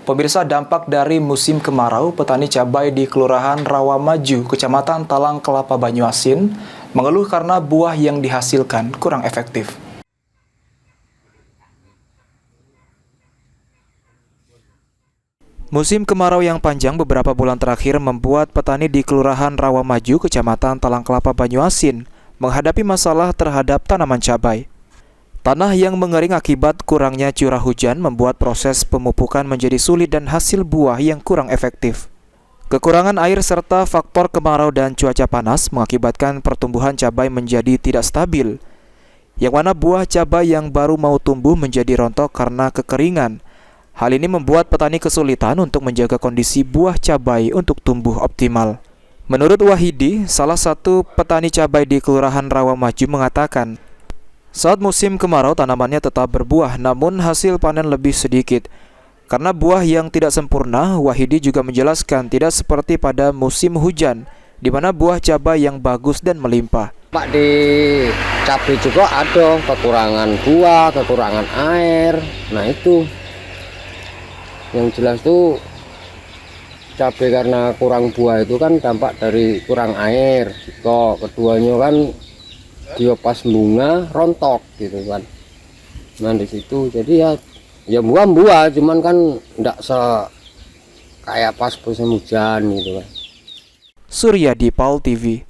Pemirsa, dampak dari musim kemarau, petani cabai di Kelurahan Rawamaju, Kecamatan Talang Kelapa Banyuasin, mengeluh karena buah yang dihasilkan kurang efektif. Musim kemarau yang panjang beberapa bulan terakhir membuat petani di Kelurahan Rawamaju, Kecamatan Talang Kelapa Banyuasin, menghadapi masalah terhadap tanaman cabai. Tanah yang mengering akibat kurangnya curah hujan membuat proses pemupukan menjadi sulit dan hasil buah yang kurang efektif. Kekurangan air serta faktor kemarau dan cuaca panas mengakibatkan pertumbuhan cabai menjadi tidak stabil, yang mana buah cabai yang baru mau tumbuh menjadi rontok karena kekeringan. Hal ini membuat petani kesulitan untuk menjaga kondisi buah cabai untuk tumbuh optimal. Menurut Wahidi, salah satu petani cabai di Kelurahan Rawamaju mengatakan, saat musim kemarau tanamannya tetap berbuah namun hasil panen lebih sedikit. Karena buah yang tidak sempurna, Wahidi juga menjelaskan tidak seperti pada musim hujan, di mana buah cabai yang bagus dan melimpah. Pak, di cabai juga ada kekurangan buah, kekurangan air. Nah itu yang jelas tuh cabai karena kurang buah itu kan dampak dari kurang air. Kok keduanya kan dia pas bunga rontok gitu kan. Nah di situ jadi ya buah cuman kan enggak kayak pas musim hujan gitu kan. Suryadi, PAL TV.